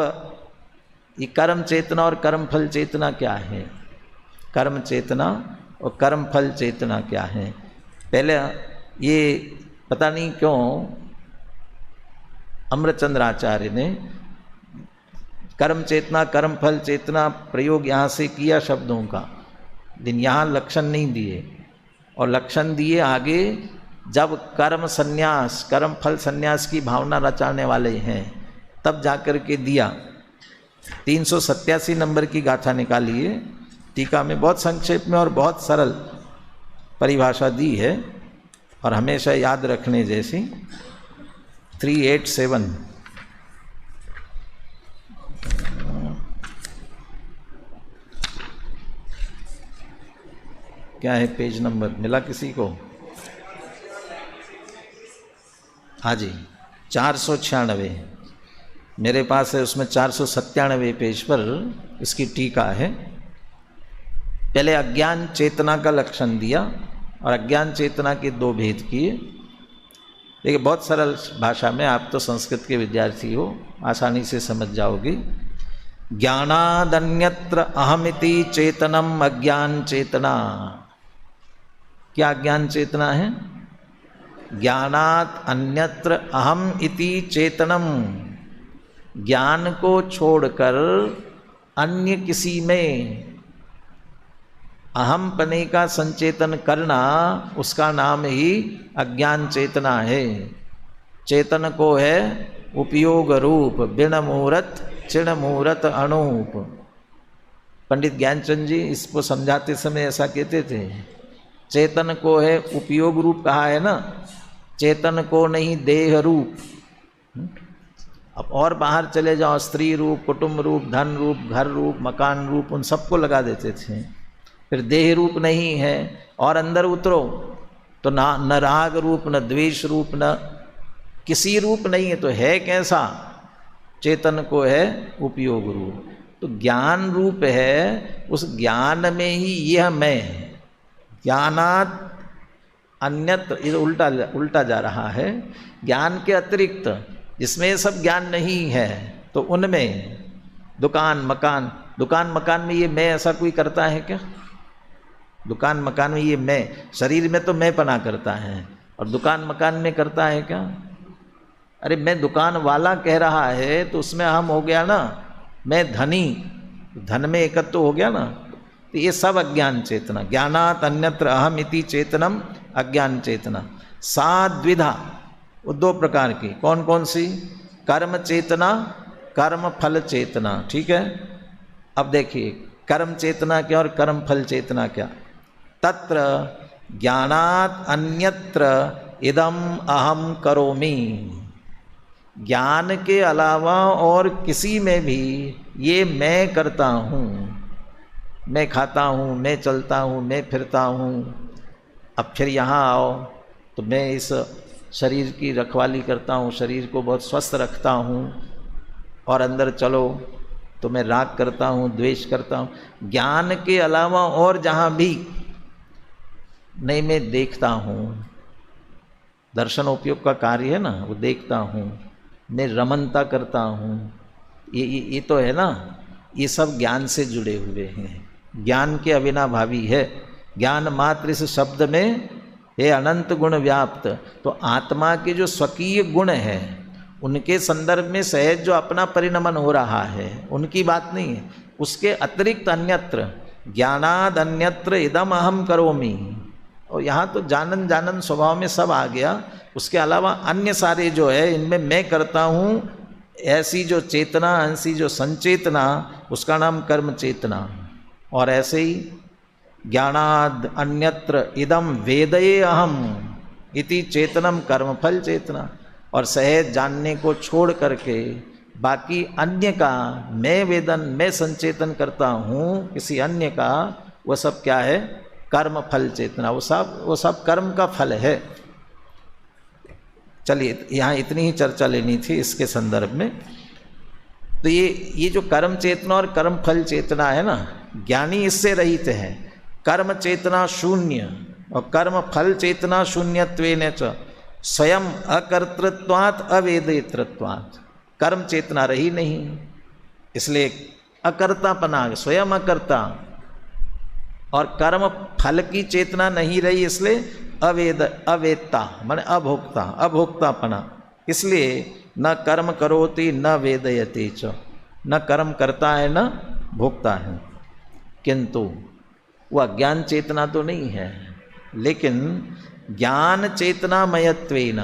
ये कर्म चेतना और कर्म फल चेतना क्या है? कर्म चेतना और कर्म फल चेतना क्या है? पहले ये पता नहीं क्यों अमृतचंद्र आचार्य ने कर्म चेतना कर्म फल चेतना प्रयोग यहाँ से किया शब्दों का, लेकिन यहाँ लक्षण नहीं दिए, और लक्षण दिए आगे जब कर्म संन्यास कर्म फल संन्यास की भावना रचाने वाले हैं तब जाकर के दिया। 387 नंबर की गाथा निकालिए, टीका में बहुत संक्षेप में और बहुत सरल परिभाषा दी है और हमेशा याद रखने जैसी। 387 क्या है पेज नंबर? मिला किसी को? हाँ जी, 496 मेरे पास है, उसमें 497 पेज पर इसकी टीका है। पहले अज्ञान चेतना का लक्षण दिया और अज्ञान चेतना के दो भेद किए। देखिए बहुत सरल भाषा में, आप तो संस्कृत के विद्यार्थी हो, आसानी से समझ जाओगे। ज्ञानादन्यत्र अहमिति चेतनम अज्ञान चेतना। क्या अज्ञान चेतना है? ज्ञानात अन्यत्र अहम इति चेतनम, ज्ञान को छोड़कर अन्य किसी में अहम पने का संचेतन करना, उसका नाम ही अज्ञान चेतना है। चेतन को है उपयोग रूप, बिन मूरत चिण मूरत अनूप। पंडित ज्ञानचंद जी इसको समझाते समय ऐसा कहते थे, चेतन को है उपयोग रूप कहा है ना, चेतन को नहीं देह रूप। अब और बाहर चले जाओ, स्त्री रूप, कुटुंब रूप, धन रूप, घर रूप, मकान रूप, उन सबको लगा देते थे। फिर देह रूप नहीं है, और अंदर उतरो तो न राग रूप, न द्वेष रूप, न किसी रूप नहीं है। तो है कैसा? चेतन को है उपयोग रूप। तो ज्ञान रूप है, उस ज्ञान में ही यह मैं है। ज्ञानात अन्यत्र, ये उल्टा जा रहा है। ज्ञान के अतिरिक्त जिसमें ये सब ज्ञान नहीं है, तो उनमें दुकान मकान में ये मैं ऐसा कोई करता है क्या? दुकान मकान में ये मैं, शरीर में तो मैं पना करता है, और दुकान मकान में करता है क्या? अरे मैं दुकान वाला कह रहा है तो उसमें अहम हो गया ना। मैं धनी, धन में एकत्व हो गया ना। तो ये सब अज्ञान चेतना। ज्ञानात अन्यत्र अहम इति चेतनम अज्ञान चेतना। सा द्विधा, वो दो प्रकार की। कौन कौन सी? कर्म चेतना, कर्म फल चेतना। ठीक है, अब देखिए कर्म चेतना क्या और कर्म फल चेतना क्या। तत्र ज्ञानात अन्यत्र इदम अहम करोमि। ज्ञान के अलावा और किसी में भी ये मैं करता हूँ। मैं खाता हूँ, मैं चलता हूँ, मैं फिरता हूँ। अब फिर यहाँ आओ तो मैं इस शरीर की रखवाली करता हूँ, शरीर को बहुत स्वस्थ रखता हूँ, और अंदर चलो तो मैं राग करता हूँ, द्वेष करता हूँ। ज्ञान के अलावा और जहाँ भी नहीं, मैं देखता हूँ, दर्शन उपयोग का कार्य है ना, वो देखता हूँ, मैं रमनता करता हूँ। ये तो है ना, ये सब ज्ञान से जुड़े हुए हैं, ज्ञान के अविनाभावी है। ज्ञान मात्र इस शब्द में है अनंत गुण व्याप्त। तो आत्मा के जो स्वकीय गुण है उनके संदर्भ में सहज जो अपना परिणमन हो रहा है उनकी बात नहीं है। उसके अतिरिक्त अन्यत्र, ज्ञानाद अन्यत्र इदम अहम करोमि, और यहाँ तो जानन स्वभाव में सब आ गया। उसके अलावा अन्य सारे जो है इनमें मैं करता हूँ, ऐसी जो चेतना, ऐसी जो संचेतना, उसका नाम कर्म चेतना। और ऐसे ही ज्ञानाद अन्यत्र इदम वेदये अहम, इति चेतनम कर्मफल चेतना। और सहज जानने को छोड़ करके बाकी अन्य का मैं वेदन, मैं संचेतन करता हूँ किसी अन्य का, वह सब क्या है? कर्म फल चेतना। वो सब कर्म का फल है। चलिए यहाँ इतनी ही चर्चा लेनी थी इसके संदर्भ में। तो ये जो कर्म चेतना और कर्म फल चेतना है ना, ज्ञानी इससे रहित है। कर्म चेतना शून्य और कर्म फल चेतना शून्यत्वेन च स्वयं अकर्तृत्वात् अवेदितृत्वात्। कर्म चेतना रही नहीं, इसलिए अकर्तापना, स्वयं अकर्ता, और कर्म फल की चेतना नहीं रही, इसलिए अवेदता माने अभोक्ता, अभोक्तापना। इसलिए न कर्म करोति न वेदयति च, न कर्म करता है न भोगता है। किंतु वह ज्ञान चेतना तो नहीं है, लेकिन ज्ञान चेतना मयत्वेन।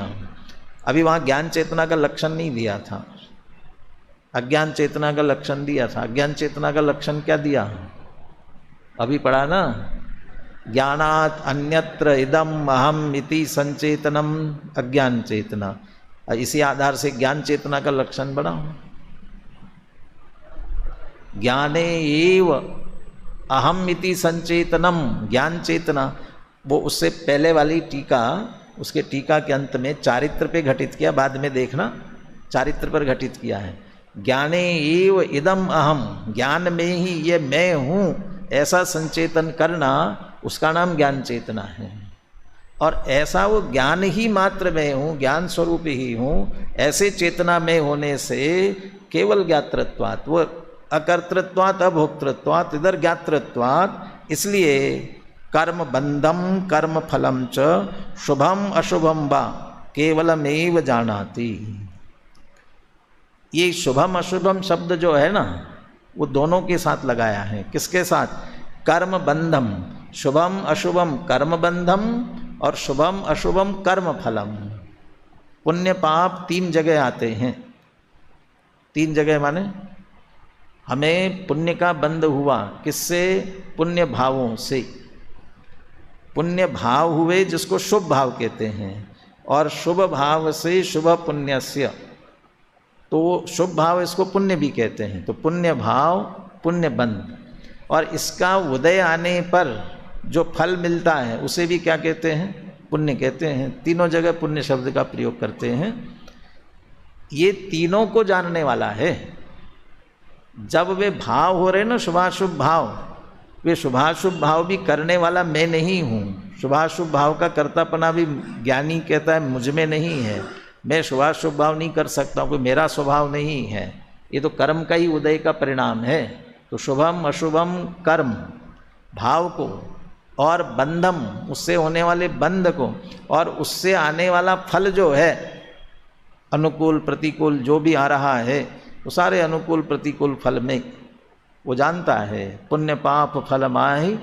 अभी वहाँ ज्ञान चेतना का लक्षण नहीं दिया था, अज्ञान चेतना का लक्षण दिया था। अज्ञान चेतना का लक्षण क्या दिया? अभी पढ़ा ना, ज्ञानात् अन्यत्र इदम अहम इति संचेतनम अज्ञान चेतना। इसी आधार से ज्ञान चेतना का लक्षण बना। ज्ञाने एव अहम इति संचेतनम, ज्ञान चेतना। वो उससे पहले वाली टीका, उसके टीका के अंत में चारित्र पे घटित किया, बाद में देखना चारित्र पर घटित किया है। ज्ञाने एव इदम अहम, ज्ञान में ही ये मैं हूँ, ऐसा संचेतन करना, उसका नाम ज्ञान चेतना है। और ऐसा वो ज्ञान ही मात्र में हूँ, ज्ञान स्वरूप ही हूँ, ऐसे चेतना में होने से केवल ज्ञातृत्वात्, वो अकर्तृत्वात् अभोक्तृत्वात्, इधर ज्ञातृत्वात्। इसलिए कर्म बंधम कर्म फलम च शुभम अशुभम वा केवलमेव जानाति। ये शुभम अशुभम शब्द जो है ना, वो दोनों के साथ लगाया है। किसके साथ? कर्म बंधम, शुभम अशुभम कर्म बंधम और शुभम अशुभम कर्म फलम। पुण्य पाप 3 जगह आते हैं। 3 जगह माने हमें पुण्य का बंध हुआ, किससे? पुण्य भावों से। पुण्य भाव हुए जिसको शुभ भाव कहते हैं, और शुभ भाव से शुभ पुण्यस्य, तो शुभ भाव इसको पुण्य भी कहते हैं। तो पुण्य भाव, पुण्य बंध, और इसका उदय आने पर जो फल मिलता है उसे भी क्या कहते हैं? पुण्य कहते हैं। तीनों जगह पुण्य शब्द का प्रयोग करते हैं। ये तीनों को जानने वाला है। जब वे भाव हो रहे ना, शुभाशुभ भाव, वे शुभाशुभ भाव भी करने वाला मैं नहीं हूँ। शुभाशुभ भाव का कर्तापना भी ज्ञानी कहता है मुझ में नहीं है, मैं शुभाशुभ भाव नहीं कर सकता हूँ, कोई मेरा स्वभाव नहीं है। ये तो कर्म का ही उदय का परिणाम है। तो शुभम अशुभम कर्म भाव को, और बंधम उससे होने वाले बंध को, और उससे आने वाला फल जो है, अनुकूल प्रतिकूल जो भी आ रहा है, वो सारे अनुकूल प्रतिकूल फल में वो जानता है। पुण्य पाप फल माही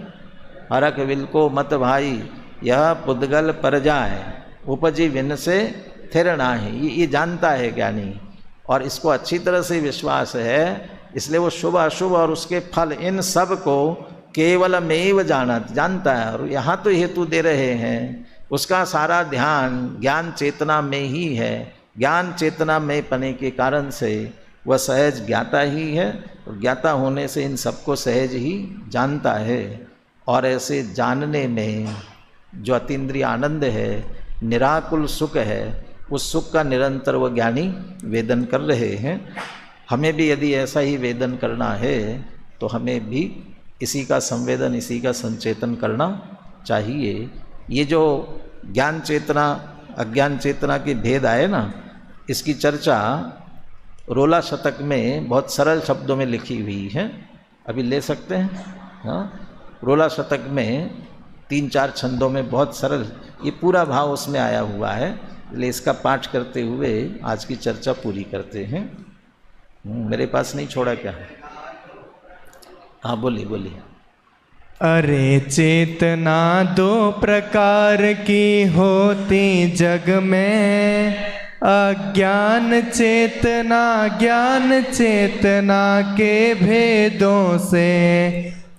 हरक विल को मत भाई, यह पुद्गल पर जाए उपजी विन से थिर नाहि। ये जानता है ज्ञानी, और इसको अच्छी तरह से विश्वास है। इसलिए वो शुभ अशुभ और उसके फल, इन सब को केवलमेव जानता है। और यहाँ तो हेतु दे रहे हैं, उसका सारा ध्यान ज्ञान चेतना में ही है। ज्ञान चेतना में पने के कारण से वह सहज ज्ञाता ही है, और ज्ञाता होने से इन सबको सहज ही जानता है। और ऐसे जानने में जो अतीन्द्रिय आनंद है, निराकुल सुख है, उस सुख का निरंतर वह ज्ञानी वेदन कर रहे हैं। हमें भी यदि ऐसा ही वेदन करना है तो हमें भी इसी का संवेदन, इसी का संचेतन करना चाहिए। ये जो ज्ञान चेतना अज्ञान चेतना के भेद आए ना, इसकी चर्चा रोला शतक में बहुत सरल शब्दों में लिखी हुई है, अभी ले सकते हैं। हाँ, रोला शतक में 3-4 छंदों में बहुत सरल ये पूरा भाव उसमें आया हुआ है। इसलिए इसका पाठ करते हुए आज की चर्चा पूरी करते हैं। मेरे पास नहीं छोड़ा क्या? हाँ बोलिए बोलिए। अरे चेतना 2 प्रकार की होती जग में, अज्ञान चेतना ज्ञान चेतना के भेदों से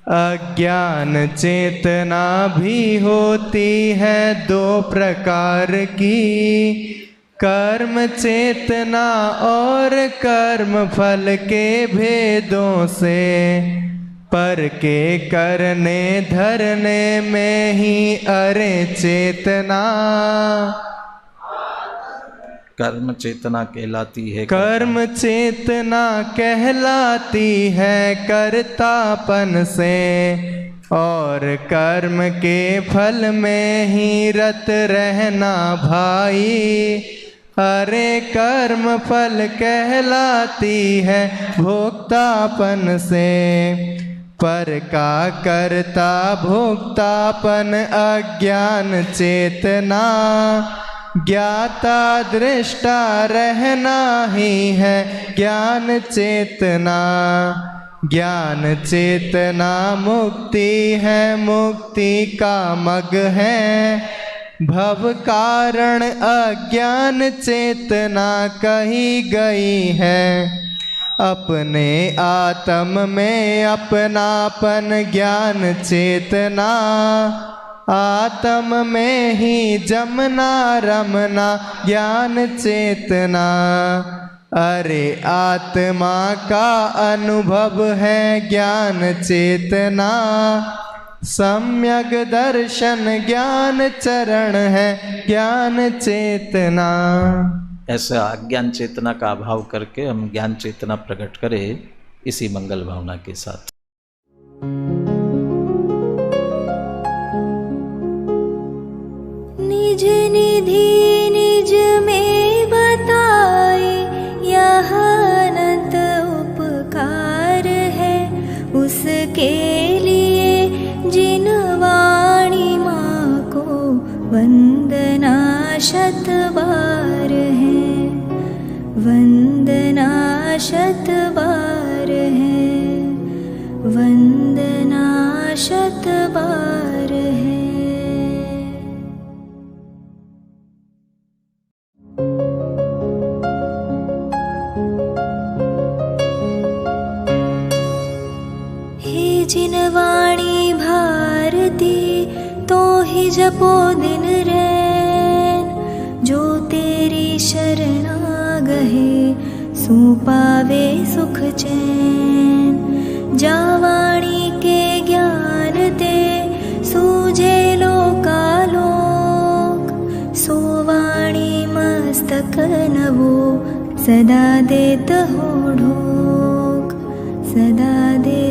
अज्ञान चेतना भी होती है दो प्रकार की, कर्म चेतना और कर्म फल के भेदों से। पर के करने धरने में ही अरे चेतना कर्म चेतना कहलाती है, कर्म चेतना कहलाती है कर्तापन से, और कर्म के फल में ही रत रहना भाई। अरे कर्म फल कहलाती है भोक्तापन से, पर का करता भोक्तापन अज्ञान चेतना। ज्ञाता दृष्टा रहना ही है ज्ञान चेतना। ज्ञान चेतना मुक्ति है, मुक्ति का मग है। भव कारण अज्ञान चेतना कही गई है। अपने आत्म में अपनापन ज्ञान चेतना, आत्म में ही जमना रमना ज्ञान चेतना। अरे आत्मा का अनुभव है ज्ञान चेतना, सम्यक दर्शन ज्ञान चरण है ज्ञान चेतना। ऐसा अज्ञान चेतना का अभाव करके हम ज्ञान चेतना प्रकट करें इसी मंगल भावना के साथ। निज निधि निज में बताए यह अनंत उपकार है, उसके लिए जिन वाणी माँ को वंदना शत बार है, वंदना शत बार है, वंदना शत बार है। जिन वाणी भारती तो ही जपो दिन रैन, जो तेरी शरणा गहे सो पावे सुख चैन। जा वाणी के ज्ञान दे सूझे लोकालोक, सो वाणी मस्तक नवो सदा देत हो ढोक, सदा दे